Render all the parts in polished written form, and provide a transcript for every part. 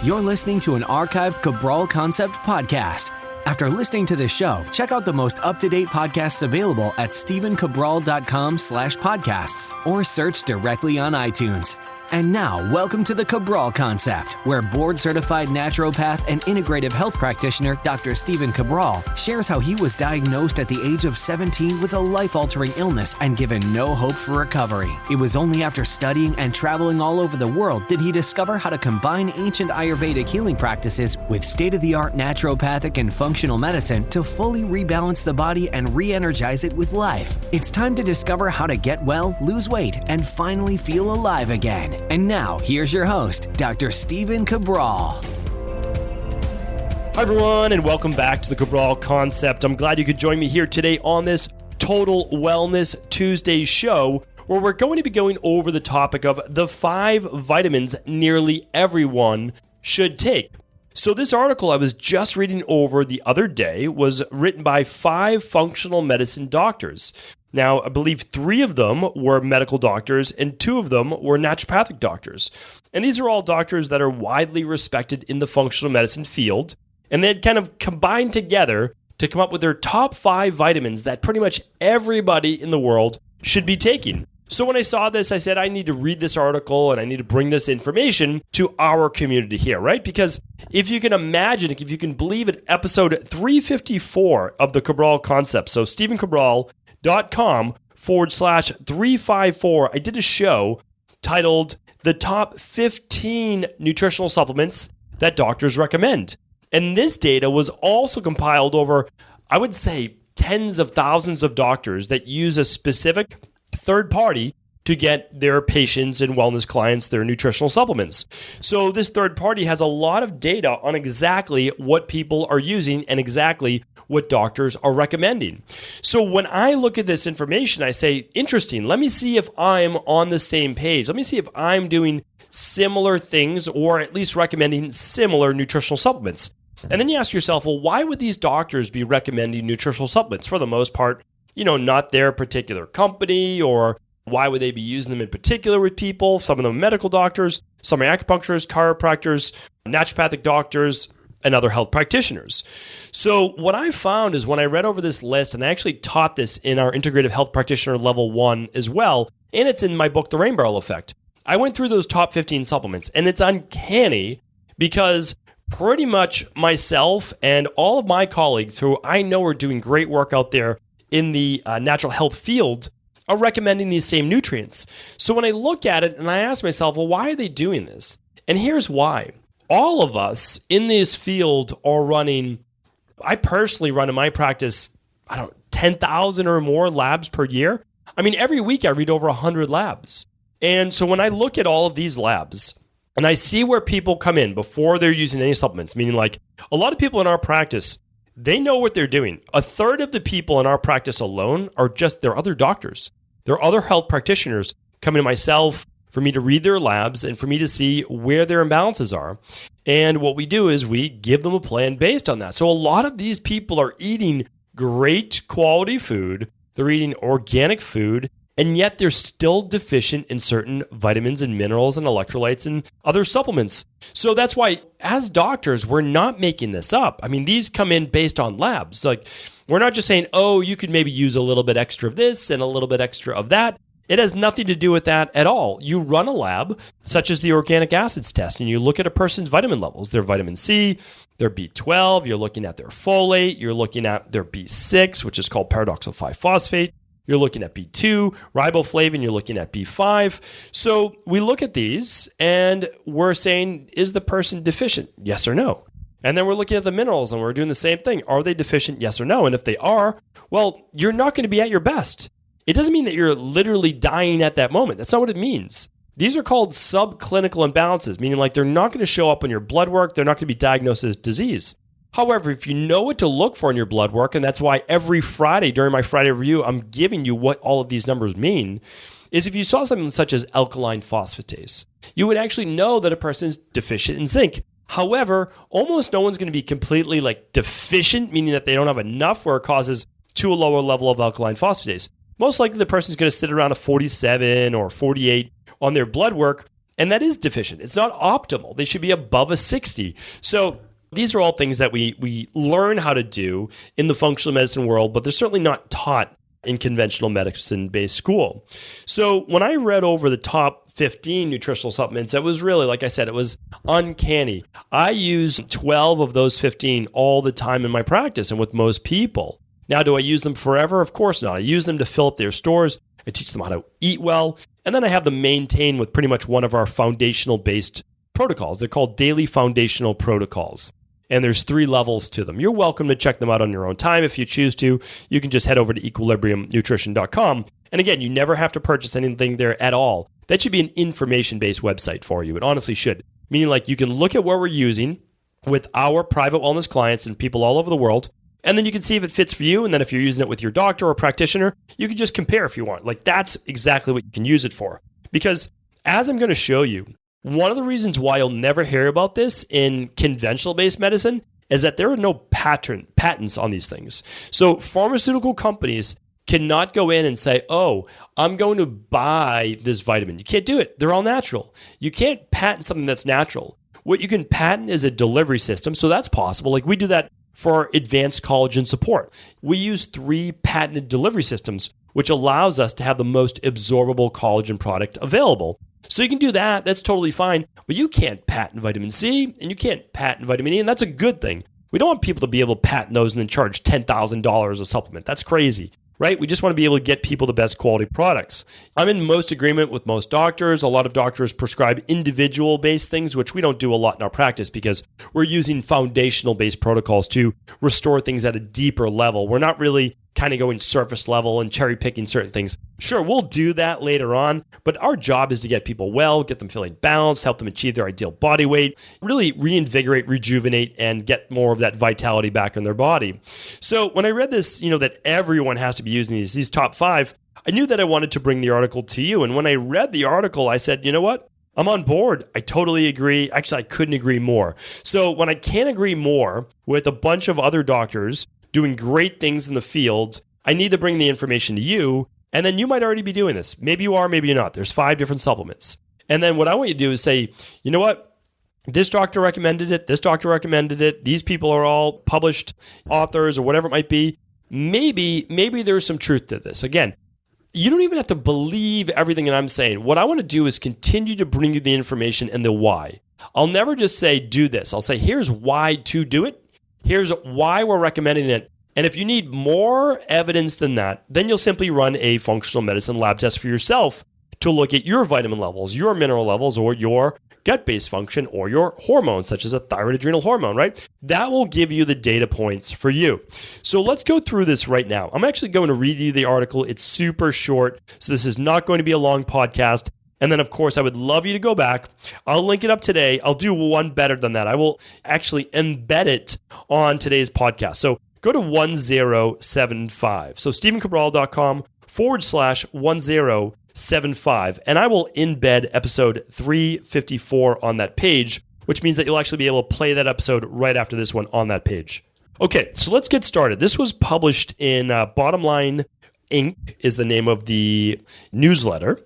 You're listening to an archived Cabral Concept podcast. After listening to this show, check out the most up-to-date podcasts available at stephencabral.com/podcasts or search directly on iTunes. And now, welcome to the Cabral Concept, where board-certified naturopath and integrative health practitioner Dr. Stephen Cabral shares how he was diagnosed at the age of 17 with a life-altering illness and given no hope for recovery. It was only after studying and traveling all over the world did he discover how to combine ancient Ayurvedic healing practices with state-of-the-art naturopathic and functional medicine to fully rebalance the body and re-energize it with life. It's time to discover how to get well, lose weight, and finally feel alive again. And now, here's your host, Dr. Stephen Cabral. Hi, everyone, and welcome back to the Cabral Concept. I'm glad you could join me here today on this Total Wellness Tuesday show, where we're going to be going over the topic of the 5 vitamins nearly everyone should take. So this article I was just reading over the other day was written by 5 functional medicine doctors. Now, I believe 3 of them were medical doctors and 2 of them were naturopathic doctors. And these are all doctors that are widely respected in the functional medicine field. And they had kind of combined together to come up with their top 5 vitamins that pretty much everybody in the world should be taking. So when I saw this, I said, I need to read this article and I need to bring this information to our community here, right? Because if you can imagine, if you can believe it, episode 354 of the Cabral Concept, so stephencabral.com/354, I did a show titled The Top 15 Nutritional Supplements That Doctors Recommend. And this data was also compiled over, I would say, tens of thousands of doctors that use a specific third party to get their patients and wellness clients their nutritional supplements. So this third party has a lot of data on exactly what people are using and exactly what doctors are recommending. So when I look at this information, I say, interesting, let me see if I'm on the same page. Let me see if I'm doing similar things or at least recommending similar nutritional supplements. And then you ask yourself, well, why would these doctors be recommending nutritional supplements? For the most part, not their particular company, or why would they be using them in particular with people? Some of them are medical doctors, some are acupuncturists, chiropractors, naturopathic doctors, and other health practitioners. So what I found is when I read over this list, and I actually taught this in our Integrative Health Practitioner Level 1 as well, and it's in my book, The Rain Barrel Effect. I went through those top 15 supplements, and it's uncanny because pretty much myself and all of my colleagues who I know are doing great work out there in the natural health field are recommending these same nutrients. So when I look at it and I ask myself, well, why are they doing this? And here's why. All of us in this field are running, I personally run in my practice, 10,000 or more labs per year. I mean, every week I read over 100 labs. And so when I look at all of these labs and I see where people come in before they're using any supplements, meaning like a lot of people in our practice, they know what they're doing. A third of the people in our practice alone are they're other doctors. They're other health practitioners coming to myself for me to read their labs and for me to see where their imbalances are. And what we do is we give them a plan based on that. So a lot of these people are eating great quality food. They're eating organic food, and yet they're still deficient in certain vitamins and minerals and electrolytes and other supplements. So that's why, as doctors, we're not making this up. I mean, these come in based on labs. Like, we're not just saying, oh, you could maybe use a little bit extra of this and a little bit extra of that. It has nothing to do with that at all. You run a lab, such as the organic acids test, and you look at a person's vitamin levels, their vitamin C, their B12, you're looking at their folate, you're looking at their B6, which is called paradoxal 5-phosphate. You're looking at B2, riboflavin, you're looking at B5. So we look at these and we're saying, is the person deficient? Yes or no? And then we're looking at the minerals and we're doing the same thing. Are they deficient? Yes or no? And if they are, well, you're not going to be at your best. It doesn't mean that you're literally dying at that moment. That's not what it means. These are called subclinical imbalances, meaning like they're not going to show up on your blood work. They're not going to be diagnosed as disease. However, if you know what to look for in your blood work, and that's why every Friday during my Friday review, I'm giving you what all of these numbers mean, is if you saw something such as alkaline phosphatase, you would actually know that a person is deficient in zinc. However, almost no one's going to be completely deficient, meaning that they don't have enough where it causes to a lower level of alkaline phosphatase. Most likely the person's going to sit around a 47 or 48 on their blood work, And that is deficient. It's not optimal. They should be above a 60. So these are all things that we learn how to do in the functional medicine world, but they're certainly not taught in conventional medicine-based school. So when I read over the top 15 nutritional supplements, it was really, like I said, it was uncanny. I use 12 of those 15 all the time in my practice and with most people. Now, do I use them forever? Of course not. I use them to fill up their stores. I teach them how to eat well. And then I have them maintain with pretty much one of our foundational-based protocols. They're called daily foundational protocols. And there's 3 levels to them. You're welcome to check them out on your own time if you choose to. You can just head over to equilibriumnutrition.com. And again, you never have to purchase anything there at all. That should be an information-based website for you. It honestly should. Meaning like you can look at what we're using with our private wellness clients and people all over the world, and then you can see if it fits for you. And then if you're using it with your doctor or practitioner, you can just compare if you want. Like that's exactly what you can use it for. Because as I'm going to show you, one of the reasons why you'll never hear about this in conventional-based medicine is that there are no patents on these things. So pharmaceutical companies cannot go in and say, oh, I'm going to buy this vitamin. You can't do it. They're all natural. You can't patent something that's natural. What you can patent is a delivery system. So that's possible. Like we do that for our advanced collagen support. We use 3 patented delivery systems, which allows us to have the most absorbable collagen product available. So you can do that. That's totally fine. But you can't patent vitamin C and you can't patent vitamin E. And that's a good thing. We don't want people to be able to patent those and then charge $10,000 a supplement. That's crazy, right? We just want to be able to get people the best quality products. I'm in most agreement with most doctors. A lot of doctors prescribe individual-based things, which we don't do a lot in our practice because we're using foundational-based protocols to restore things at a deeper level. We're not really kind of going surface level and cherry picking certain things. Sure, we'll do that later on, but our job is to get people well, get them feeling balanced, help them achieve their ideal body weight, really reinvigorate, rejuvenate, and get more of that vitality back in their body. So when I read this, that everyone has to be using these top 5, I knew that I wanted to bring the article to you. And when I read the article, I said, you know what? I'm on board. I totally agree. Actually, I couldn't agree more. So when I can't agree more with a bunch of other doctors doing great things in the field, I need to bring the information to you. And then you might already be doing this. Maybe you are, maybe you're not. There's 5 different supplements. And then what I want you to do is say, you know what? This doctor recommended it. This doctor recommended it. These people are all published authors or whatever it might be. Maybe there's some truth to this. Again, you don't even have to believe everything that I'm saying. What I want to do is continue to bring you the information and the why. I'll never just say, do this. I'll say, here's why to do it. Here's why we're recommending it. And if you need more evidence than that, then you'll simply run a functional medicine lab test for yourself to look at your vitamin levels, your mineral levels, or your gut-based function, or your hormones, such as a thyroid adrenal hormone, right? That will give you the data points for you. So let's go through this right now. I'm actually going to read you the article. It's super short, so this is not going to be a long podcast. And then, of course, I would love you to go back. I'll link it up today. I'll do one better than that. I will actually embed it on today's podcast. So go to 1075. So StephenCabral.com/1075. And I will embed episode 354 on that page, which means that you'll actually be able to play that episode right after this one on that page. Okay, so let's get started. This was published in Bottom Line Inc. is the name of the newsletter.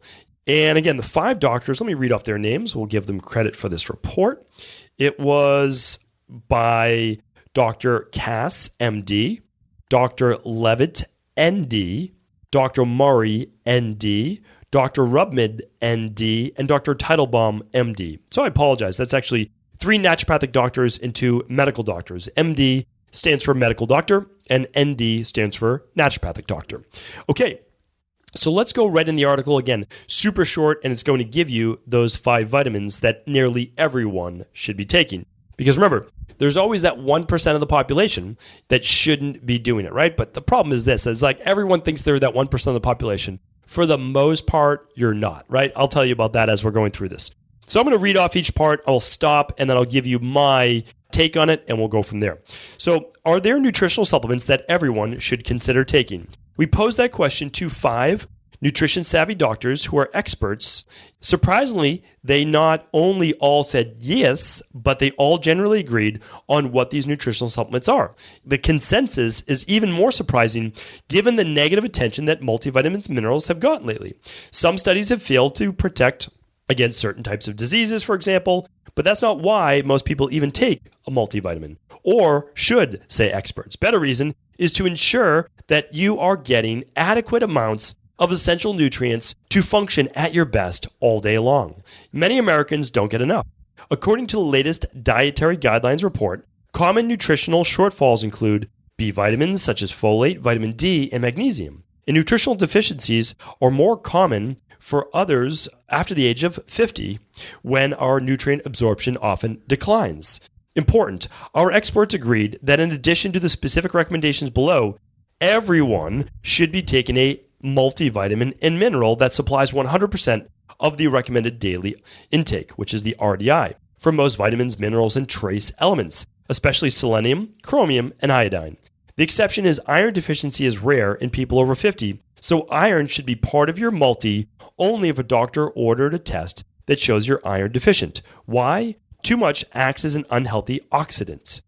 And again, the 5 doctors, let me read off their names. We'll give them credit for this report. It was by Dr. Cass, MD, Dr. Levitt, ND, Dr. Murray, ND, Dr. Rubmid, ND, and Dr. Teitelbaum, MD. So I apologize. That's actually 3 naturopathic doctors and 2 medical doctors. MD stands for medical doctor, and ND stands for naturopathic doctor. Okay. So let's go right in the article. Again, super short, and it's going to give you those 5 vitamins that nearly everyone should be taking. Because remember, there's always that 1% of the population that shouldn't be doing it, right? But the problem is this, is like everyone thinks they're that 1% of the population. For the most part, you're not, right? I'll tell you about that as we're going through this. So I'm going to read off each part. I'll stop, and then I'll give you my take on it, and we'll go from there. So are there nutritional supplements that everyone should consider taking? We posed that question to 5 nutrition-savvy doctors who are experts. Surprisingly, they not only all said yes, but they all generally agreed on what these nutritional supplements are. The consensus is even more surprising given the negative attention that multivitamins and minerals have gotten lately. Some studies have failed to protect against certain types of diseases, for example, but that's not why most people even take a multivitamin, or should, say experts. Better reason is to ensure that you are getting adequate amounts of essential nutrients to function at your best all day long. Many Americans don't get enough. According to the latest Dietary Guidelines report, common nutritional shortfalls include B vitamins such as folate, vitamin D, and magnesium. And nutritional deficiencies are more common for others after the age of 50 when our nutrient absorption often declines. Important, our experts agreed that in addition to the specific recommendations below, everyone should be taking a multivitamin and mineral that supplies 100% of the recommended daily intake, which is the RDI, for most vitamins, minerals, and trace elements, especially selenium, chromium, and iodine. The exception is iron deficiency is rare in people over 50, so iron should be part of your multi only if a doctor ordered a test that shows you're iron deficient. Why? Too much acts as an unhealthy oxidant.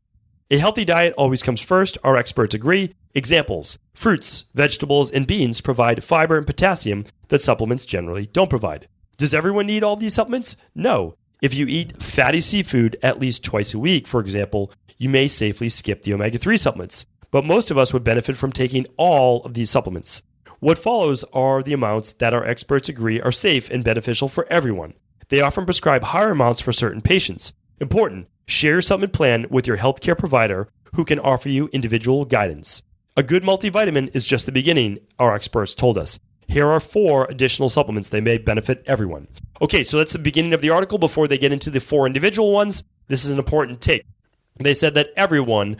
A healthy diet always comes first, our experts agree. Examples: fruits, vegetables, and beans provide fiber and potassium that supplements generally don't provide. Does everyone need all these supplements? No. If you eat fatty seafood at least twice a week, for example, you may safely skip the omega-3 supplements. But most of us would benefit from taking all of these supplements. What follows are the amounts that our experts agree are safe and beneficial for everyone. They often prescribe higher amounts for certain patients. Important, share your supplement plan with your healthcare provider who can offer you individual guidance. A good multivitamin is just the beginning, our experts told us. Here are 4 additional supplements. They may benefit everyone. Okay, so that's the beginning of the article before they get into the 4 individual ones. This is an important take. They said that everyone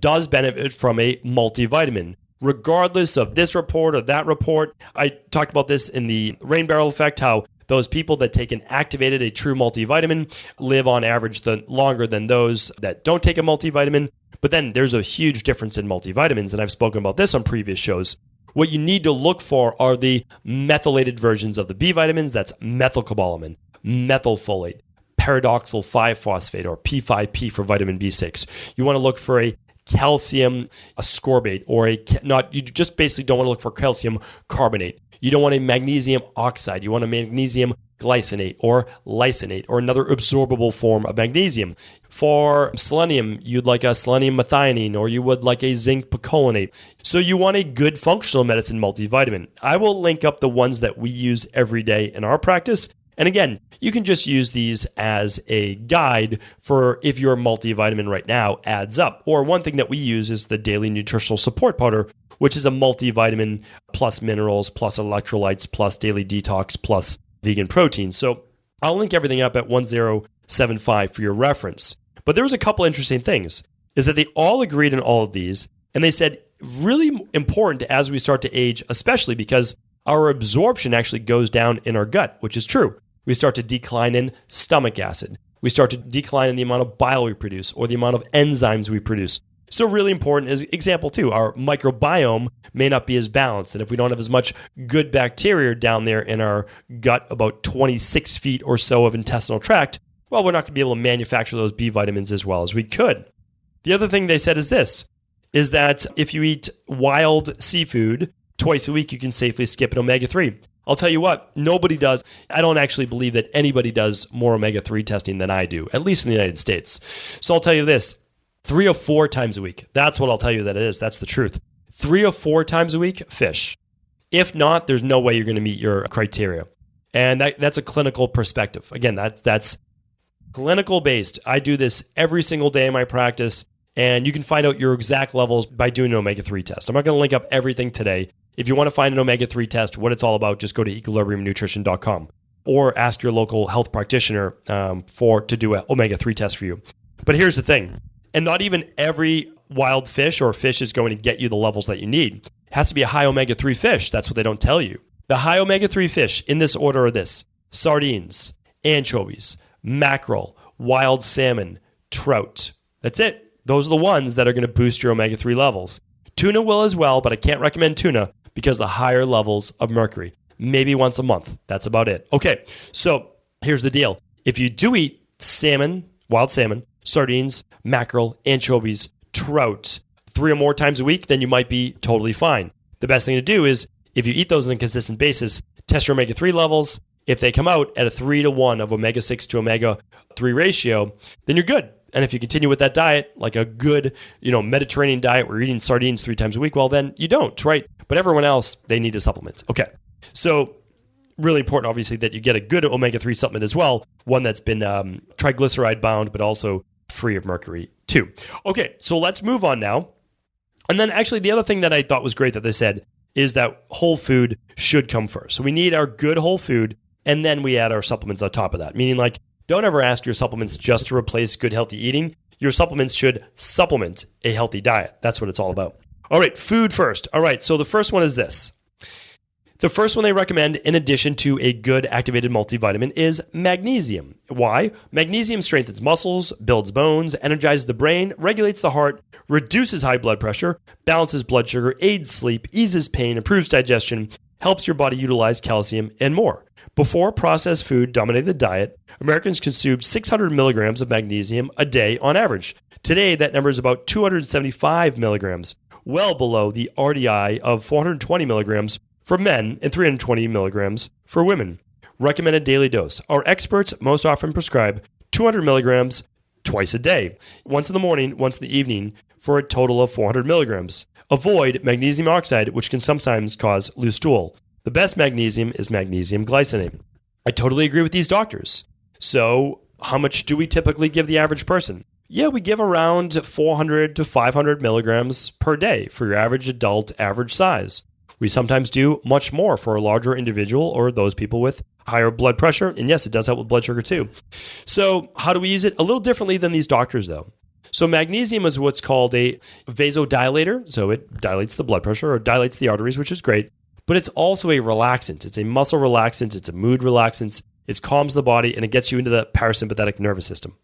does benefit from a multivitamin, regardless of this report or that report. I talked about this in the rain barrel effect, how those people that take an activated, a true multivitamin, live on average longer than those that don't take a multivitamin. But then there's a huge difference in multivitamins, and I've spoken about this on previous shows. What you need to look for are the methylated versions of the B vitamins. That's methylcobalamin, methylfolate, paradoxal 5-phosphate, or P5P for vitamin B6. You want to look for a calcium ascorbate, or you just basically don't want to look for calcium carbonate. You don't want a magnesium oxide. You want a magnesium glycinate or lysate, or another absorbable form of magnesium. For selenium, you'd like a selenium methionine, or you would like a zinc picolinate. So you want a good functional medicine multivitamin. I will link up the ones that we use every day in our practice. And again, you can just use these as a guide for if your multivitamin right now adds up. Or one thing that we use is the daily nutritional support powder, which is a multivitamin plus minerals plus electrolytes plus daily detox plus vegan protein. So I'll link everything up at 1075 for your reference. But there was a couple interesting things, is that they all agreed on all of these. And they said really important as we start to age, especially because our absorption actually goes down in our gut, which is true. We start to decline in stomach acid. We start to decline in the amount of bile we produce or the amount of enzymes we produce. So really important is example 2, our microbiome may not be as balanced. And if we don't have as much good bacteria down there in our gut, about 26 feet or so of intestinal tract, well, we're not going to be able to manufacture those B vitamins as well as we could. The other thing they said is this, is that if you eat wild seafood twice a week, you can safely skip an omega-3. I'll tell you what, nobody does. I don't actually believe that anybody does more omega-3 testing than I do, at least in the United States. So I'll tell you this, 3 or 4 times a week. That's what I'll tell you that it is. That's the truth. 3 or 4 times a week, fish. If not, there's no way you're going to meet your criteria. And that's a clinical perspective. Again, that's clinical based. I do this every single day in my practice, and you can find out your exact levels by doing an omega-3 test. I'm not going to link up everything today. If you want to find an omega-3 test, what it's all about, just go to equilibriumnutrition.com or ask your local health practitioner to do an omega-3 test for you. But here's the thing, and not even every wild fish or fish is going to get you the levels that you need. It has to be a high omega-3 fish. That's what they don't tell you. The high omega-3 fish in this order are this: sardines, anchovies, mackerel, wild salmon, trout. That's it. Those are the ones that are going to boost your omega-3 levels. Tuna will as well, but I can't recommend tuna because of the higher levels of mercury. Maybe once a month. That's about it. Okay, so here's the deal. If you do eat salmon, wild salmon, sardines, mackerel, anchovies, trout 3 or more times a week, then you might be totally fine. The best thing to do is, if you eat those on a consistent basis, test your omega-3 levels. if they come out at a 3-to-1 of omega-6 to omega-3 ratio, then you're good. And if you continue with that diet, like a good, Mediterranean diet where you're eating sardines 3 times a week, well, then you don't, right? But everyone else, they need a supplement. Okay. So really important, obviously, that you get a good omega-3 supplement as well, one that's been triglyceride bound, but also free of mercury too. Okay. So let's move on now. And then actually the other thing that I thought was great that they said is that whole food should come first. So we need our good whole food, and then we add our supplements on top of that. Meaning, like, don't ever ask your supplements just to replace good, healthy eating. Your supplements should supplement a healthy diet. That's what it's all about. All right, food first. All right, so the first one is this. The first one they recommend, in addition to a good activated multivitamin, is magnesium. Why? Magnesium strengthens muscles, builds bones, energizes the brain, regulates the heart, reduces high blood pressure, balances blood sugar, aids sleep, eases pain, improves digestion, helps your body utilize calcium, and more. Before processed food dominated the diet, Americans consumed 600 milligrams of magnesium a day on average. Today, that number is about 275 milligrams, well below the RDI of 420 milligrams for men and 320 milligrams for women. Recommended daily dose. Our experts most often prescribe 200 milligrams twice a day, once in the morning, once in the evening, for a total of 400 milligrams. Avoid magnesium oxide, which can sometimes cause loose stool. The best magnesium is magnesium glycinate. I totally agree with these doctors. So how much do we typically give the average person? Yeah, we give around 400 to 500 milligrams per day for your average adult, average size. We sometimes do much more for a larger individual or those people with higher blood pressure. And yes, it does help with blood sugar too. So how do we use it? A little differently than these doctors, though. So magnesium is what's called a vasodilator. So it dilates the blood pressure or dilates the arteries, which is great. But it's also a relaxant. It's a muscle relaxant. It's a mood relaxant. It calms the body, and it gets you into the parasympathetic nervous system.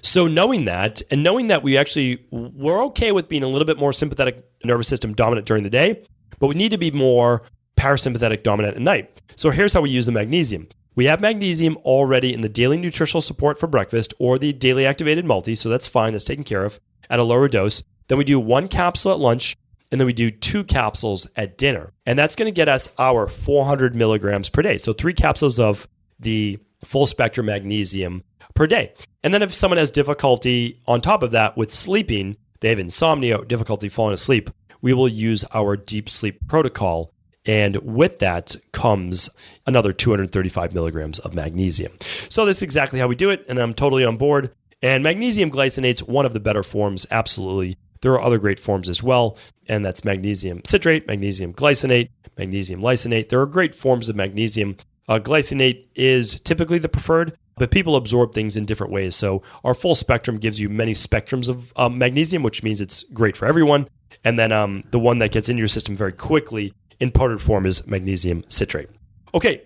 So knowing that, and knowing that we're okay with being a little bit more sympathetic nervous system dominant during the day, but we need to be more parasympathetic dominant at night. So here's how we use the magnesium. We have magnesium already in the daily nutritional support for breakfast or the daily activated multi, so that's fine. That's taken care of at a lower dose. Then we do 1 capsule at lunch, and then we do 2 capsules at dinner. And that's going to get us our 400 milligrams per day. So 3 capsules of the full spectrum magnesium per day. And then if someone has difficulty on top of that with sleeping, they have insomnia, difficulty falling asleep, we will use our deep sleep protocol. And with that comes another 235 milligrams of magnesium. So that's exactly how we do it. And I'm totally on board. And magnesium glycinate's one of the better forms, absolutely. There are other great forms as well, and that's magnesium citrate, magnesium glycinate, magnesium lysate. There are great forms of magnesium. Glycinate is typically the preferred, but people absorb things in different ways. So our full spectrum gives you many spectrums of magnesium, which means it's great for everyone. And then the one that gets into your system very quickly in powdered form is magnesium citrate. Okay,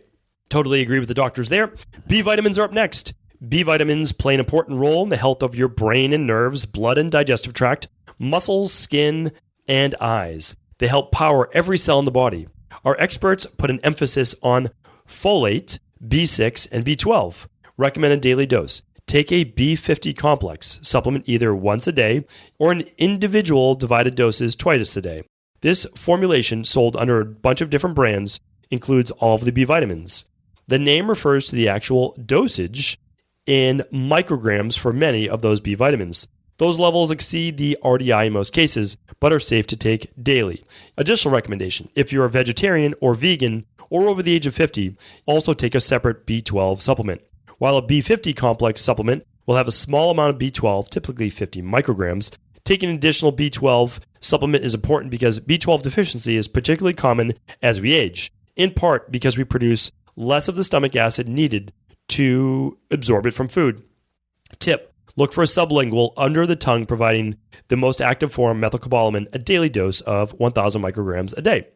totally agree with the doctors there. B vitamins are up next. B vitamins play an important role in the health of your brain and nerves, blood and digestive tract, muscles, skin, and eyes. They help power every cell in the body. Our experts put an emphasis on folate, B6, and B12. Recommended daily dose. Take a B50 complex supplement either once a day or in individual divided doses twice a day. This formulation, sold under a bunch of different brands, includes all of the B vitamins. The name refers to the actual dosage in micrograms for many of those B vitamins. Those levels exceed the RDI in most cases, but are safe to take daily. Additional recommendation, if you're a vegetarian or vegan or over the age of 50, also take a separate B12 supplement. While a B50 complex supplement will have a small amount of B12, typically 50 micrograms, taking an additional B12 supplement is important because B12 deficiency is particularly common as we age, in part because we produce less of the stomach acid needed to absorb it from food. Tip, look for a sublingual under the tongue providing the most active form, methylcobalamin, a daily dose of 1,000 micrograms a day.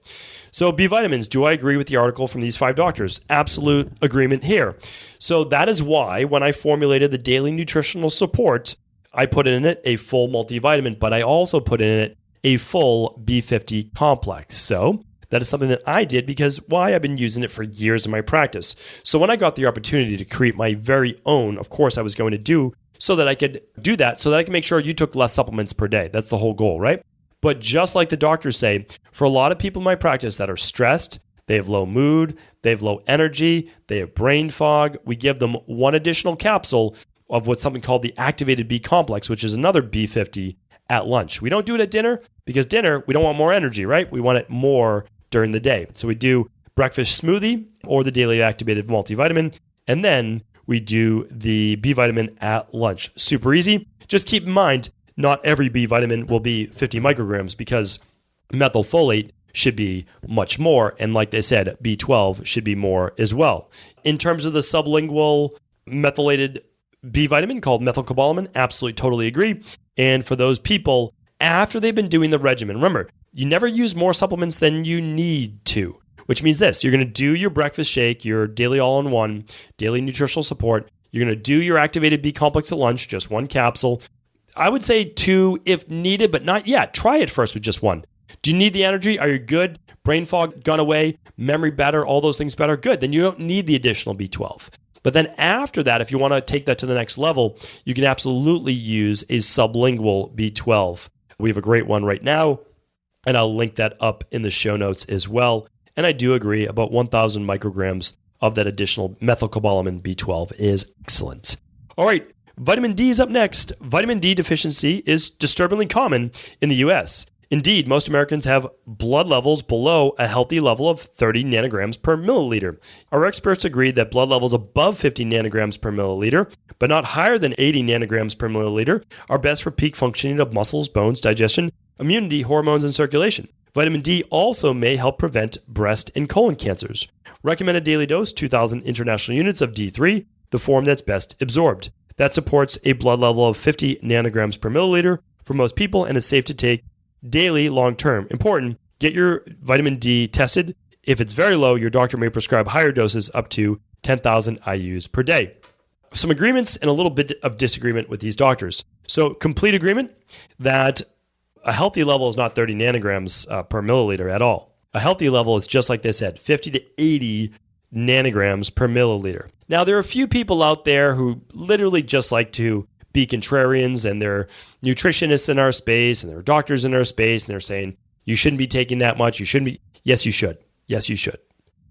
So B vitamins, do I agree with the article from these 5 doctors? Absolute agreement here. So that is why when I formulated the daily nutritional support, I put in it a full multivitamin, but I also put in it a full B50 complex. So that is something that I did because why? I've been using it for years in my practice. So when I got the opportunity to create my very own, of course I was going to do so that I could do that, so that I can make sure you took less supplements per day. That's the whole goal, right? But just like the doctors say, for a lot of people in my practice that are stressed, They have low mood, they have low energy, they have brain fog. We give them one additional capsule of what's something called the activated B complex, which is another B50 at lunch. We don't do it at dinner because dinner, we don't want more energy, right? We want it more during the day. So we do breakfast smoothie or the daily activated multivitamin, and then we do the B vitamin at lunch. Super easy. Just keep in mind, not every B vitamin will be 50 micrograms because methylfolate should be much more. And like they said, B12 should be more as well. In terms of the sublingual methylated B vitamin called methylcobalamin, absolutely totally agree. And for those people, after they've been doing the regimen, remember, you never use more supplements than you need to, which means this. You're going to do your breakfast shake, your daily all-in-one, daily nutritional support. You're going to do your activated B complex at lunch, just one capsule. I would say 2 if needed, but not yet. Try it first with just 1. Do you need the energy? Are you good? Brain fog gone away? Memory better? All those things better? Good. Then you don't need the additional B12. But then after that, if you want to take that to the next level, you can absolutely use a sublingual B12. We have a great one right now, and I'll link that up in the show notes as well. And I do agree, about 1,000 micrograms of that additional methylcobalamin B12 is excellent. All right, vitamin D is up next. Vitamin D deficiency is disturbingly common in the U.S. Indeed, most Americans have blood levels below a healthy level of 30 nanograms per milliliter. Our experts agree that blood levels above 50 nanograms per milliliter, but not higher than 80 nanograms per milliliter, are best for peak functioning of muscles, bones, digestion, immunity, hormones, and circulation. Vitamin D also may help prevent breast and colon cancers. Recommended daily dose, 2,000 international units of D3, the form that's best absorbed. That supports a blood level of 50 nanograms per milliliter for most people and is safe to take daily, long-term. Important, get your vitamin D tested. If it's very low, your doctor may prescribe higher doses up to 10,000 IUs per day. Some agreements and a little bit of disagreement with these doctors. So complete agreement that a healthy level is not 30 nanograms per milliliter at all. A healthy level is just like they said, 50 to 80 nanograms per milliliter. Now, there are a few people out there who literally just like to be contrarians, and they're nutritionists in our space, and they're doctors in our space, and they're saying, you shouldn't be taking that much. You shouldn't be. Yes, you should. Yes, you should.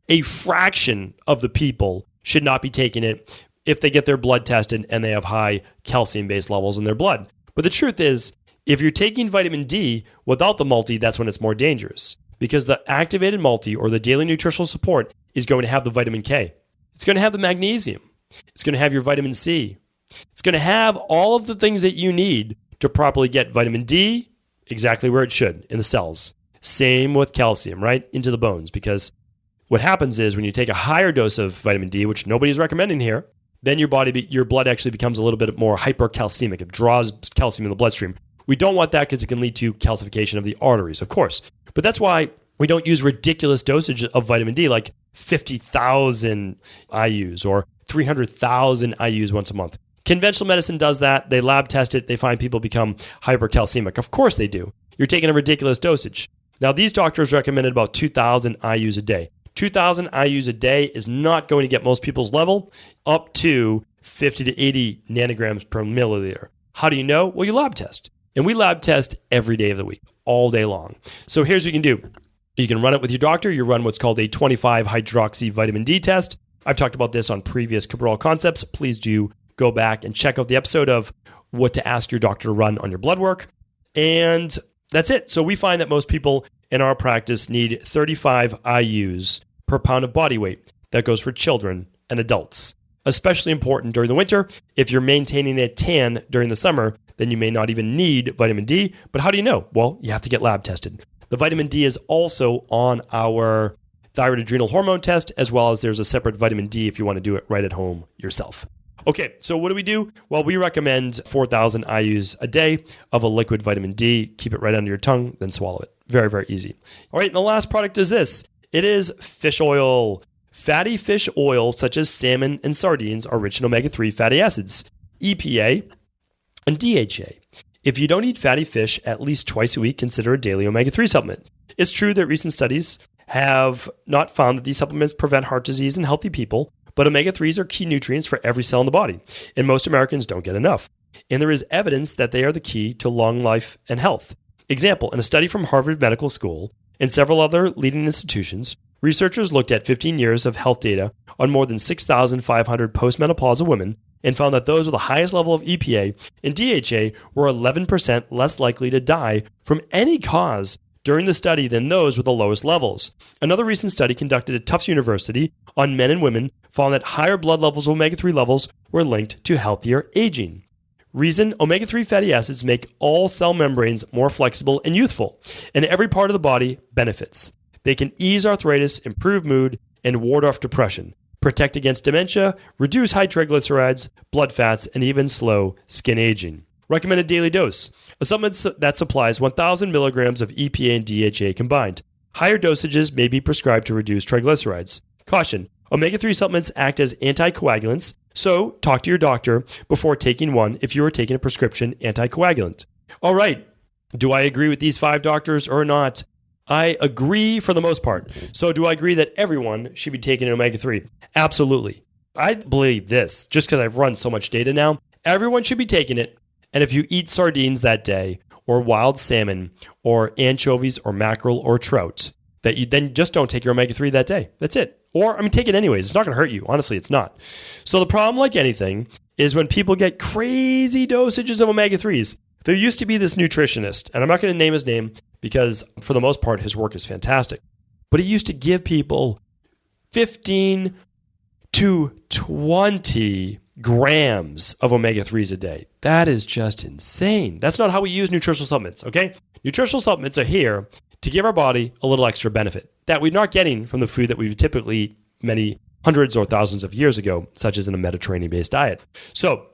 A fraction of the people should not be taking it if they get their blood tested and they have high calcium-based levels in their blood. But the truth is, if you're taking vitamin D without the multi, that's when it's more dangerous, because the activated multi or the daily nutritional support is going to have the vitamin K. It's going to have the magnesium. It's going to have your vitamin C. It's going to have all of the things that you need to properly get vitamin D exactly where it should, in the cells. Same with calcium, right? Into the bones. Because what happens is when you take a higher dose of vitamin D, which nobody's recommending here, then your blood actually becomes a little bit more hypercalcemic. It draws calcium in the bloodstream. We don't want that because it can lead to calcification of the arteries, of course. But that's why we don't use ridiculous dosage of vitamin D, like 50,000 IUs or 300,000 IUs once a month. Conventional medicine does that. They lab test it. They find people become hypercalcemic. Of course they do. You're taking a ridiculous dosage. Now, these doctors recommended about 2,000 IUs a day. 2,000 IUs a day is not going to get most people's level up to 50 to 80 nanograms per milliliter. How do you know? Well, you lab test. And we lab test every day of the week, all day long. So here's what you can do. You can run it with your doctor. You run what's called a 25-hydroxy vitamin D test. I've talked about this on previous Cabral concepts. Please do go back and check out the episode of what to ask your doctor to run on your blood work. And that's it. So we find that most people in our practice need 35 IUs per pound of body weight. That goes for children and adults. Especially important during the winter. If you're maintaining a tan during the summer, then you may not even need vitamin D. But how do you know? Well, you have to get lab tested. The vitamin D is also on our thyroid adrenal hormone test, as well as there's a separate vitamin D if you want to do it right at home yourself. Okay, so what do? Well, we recommend 4,000 IUs a day of a liquid vitamin D. Keep it right under your tongue, then swallow it. Very, very easy. All right, and the last product is this. It is fish oil. Fatty fish oil, such as salmon and sardines, are rich in omega-3 fatty acids, EPA, and DHA. If you don't eat fatty fish at least twice a week, consider a daily omega-3 supplement. It's true that recent studies have not found that these supplements prevent heart disease in healthy people, but omega-3s are key nutrients for every cell in the body, and most Americans don't get enough. And there is evidence that they are the key to long life and health. Example, in a study from Harvard Medical School and several other leading institutions, Researchers looked at 15 years of health data on more than 6,500 postmenopausal women and found that those with the highest level of EPA and DHA were 11% less likely to die from any cause during the study than those with the lowest levels. Another recent study conducted at Tufts University on men and women found that higher blood levels of omega-3 levels were linked to healthier aging. Reason: omega-3 fatty acids make all cell membranes more flexible and youthful, and every part of the body benefits. They can ease arthritis, improve mood, and ward off depression, protect against dementia, reduce high triglycerides, blood fats, and even slow skin aging. Recommended daily dose: a supplement that supplies 1,000 milligrams of EPA and DHA combined. Higher dosages may be prescribed to reduce triglycerides. Caution: omega-3 supplements act as anticoagulants, so talk to your doctor before taking one if you are taking a prescription anticoagulant. All right, do I agree with these 5 doctors or not? I agree for the most part. So do I agree that everyone should be taking an omega-3? Absolutely. I believe this, just because I've run so much data now, everyone should be taking it. And if you eat sardines that day, or wild salmon, or anchovies, or mackerel, or trout, that you then just don't take your omega-3 that day. That's it. Or, take it anyways. It's not going to hurt you. Honestly, it's not. So the problem, like anything, is when people get crazy dosages of omega-3s. There used to be this nutritionist, and I'm not going to name his name because for the most part, his work is fantastic. But he used to give people 15 to 20 grams of omega-3s a day. That is just insane. That's not how we use nutritional supplements, okay? Nutritional supplements are here to give our body a little extra benefit that we're not getting from the food that we would typically eat many hundreds or thousands of years ago, such as in a Mediterranean-based diet. So,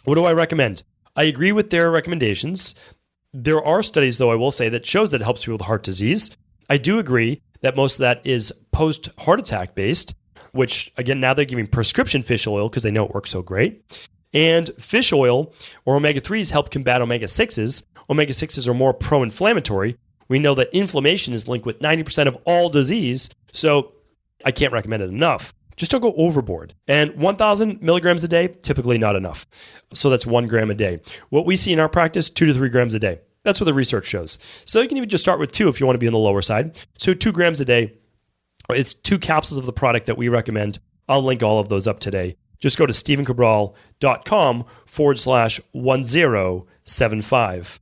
what do I recommend? I agree with their recommendations. There are studies, though, I will say, that shows that it helps people with heart disease. I do agree that most of that is post-heart attack based, which, again, now they're giving prescription fish oil because they know it works so great. And fish oil or omega-3s help combat omega-6s. Omega-6s are more pro-inflammatory. We know that inflammation is linked with 90% of all disease, so I can't recommend it enough. Just don't go overboard. And 1,000 milligrams a day, typically not enough. So that's 1 gram a day. What we see in our practice, 2 to 3 grams a day. That's what the research shows. So you can even just start with 2 if you want to be on the lower side. So 2 grams a day. It's 2 capsules of the product that we recommend. I'll link all of those up today. Just go to stephencabral.com/1075.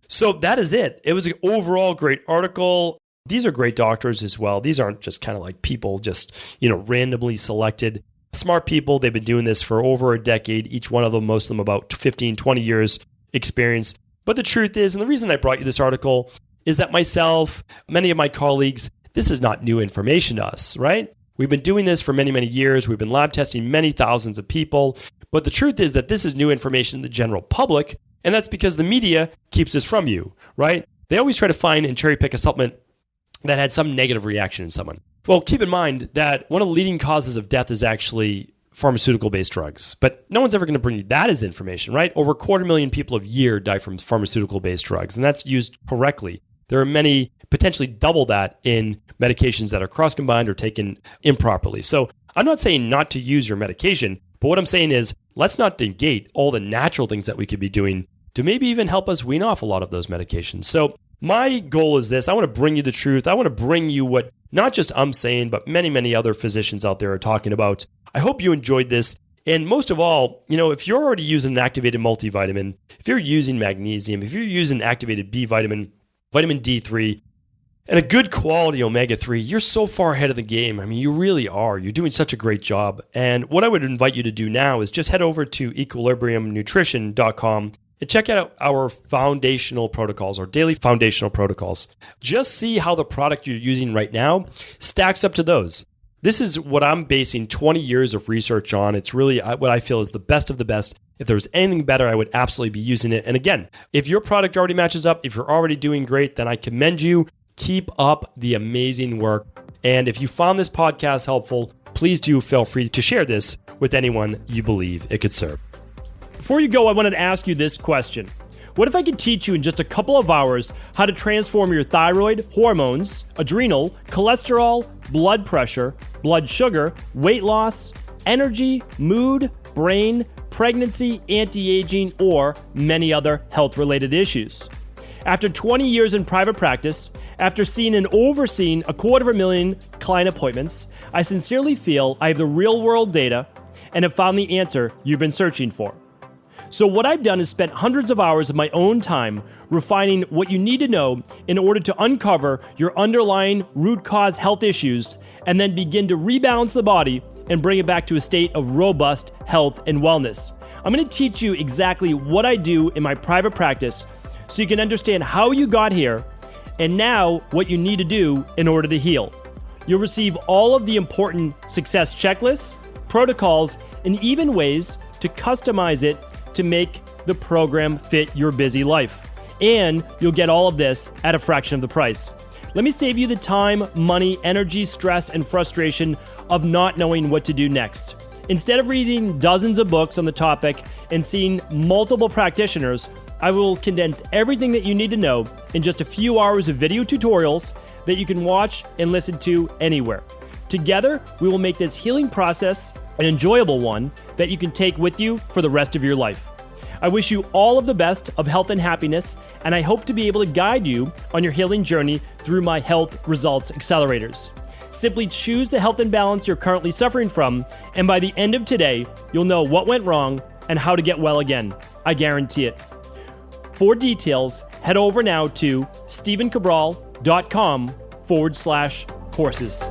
So that is it. It was an overall great article. These are great doctors as well. These aren't just kind of like people just, randomly selected. Smart people. They've been doing this for over a decade. Each one of them, most of them about 15, 20 years experience. But the truth is, and the reason I brought you this article is that myself, many of my colleagues, this is not new information to us, right? We've been doing this for many, many years. We've been lab testing many thousands of people. But the truth is that this is new information to the general public. And that's because the media keeps this from you, right? They always try to find and cherry pick a supplement that had some negative reaction in someone. Well, keep in mind that one of the leading causes of death is actually pharmaceutical-based drugs. But no one's ever going to bring you that as information, right? Over 250,000 people a year die from pharmaceutical-based drugs, and that's used correctly. There are many, potentially double that, in medications that are cross-combined or taken improperly. So I'm not saying not to use your medication, but what I'm saying is let's not negate all the natural things that we could be doing to maybe even help us wean off a lot of those medications. So my goal is this. I want to bring you the truth. I want to bring you what not just I'm saying, but many, many other physicians out there are talking about. I hope you enjoyed this. And most of all, if you're already using an activated multivitamin, if you're using magnesium, if you're using activated B vitamin, vitamin D3, and a good quality omega-3, you're so far ahead of the game. You really are. You're doing such a great job. And what I would invite you to do now is just head over to equilibriumnutrition.com and check out our foundational protocols, our daily foundational protocols. Just see how the product you're using right now stacks up to those. This is what I'm basing 20 years of research on. It's really what I feel is the best of the best. If there's anything better, I would absolutely be using it. And again, if your product already matches up, if you're already doing great, then I commend you. Keep up the amazing work. And if you found this podcast helpful, please do feel free to share this with anyone you believe it could serve. Before you go, I wanted to ask you this question. What if I could teach you in just a couple of hours how to transform your thyroid, hormones, adrenal, cholesterol, blood pressure, blood sugar, weight loss, energy, mood, brain, pregnancy, anti-aging, or many other health-related issues? After 20 years in private practice, after seeing and overseeing 250,000 client appointments, I sincerely feel I have the real-world data and have found the answer you've been searching for. So what I've done is spent hundreds of hours of my own time refining what you need to know in order to uncover your underlying root cause health issues and then begin to rebalance the body and bring it back to a state of robust health and wellness. I'm going to teach you exactly what I do in my private practice so you can understand how you got here and now what you need to do in order to heal. You'll receive all of the important success checklists, protocols, and even ways to customize it to make the program fit your busy life. And you'll get all of this at a fraction of the price. Let me save you the time, money, energy, stress, and frustration of not knowing what to do next. Instead of reading dozens of books on the topic and seeing multiple practitioners, I will condense everything that you need to know in just a few hours of video tutorials that you can watch and listen to anywhere. Together, we will make this healing process an enjoyable one that you can take with you for the rest of your life. I wish you all of the best of health and happiness, and I hope to be able to guide you on your healing journey through my Health Results Accelerators. Simply choose the health imbalance you're currently suffering from, and by the end of today, you'll know what went wrong and how to get well again. I guarantee it. For details, head over now to stephencabral.com/courses.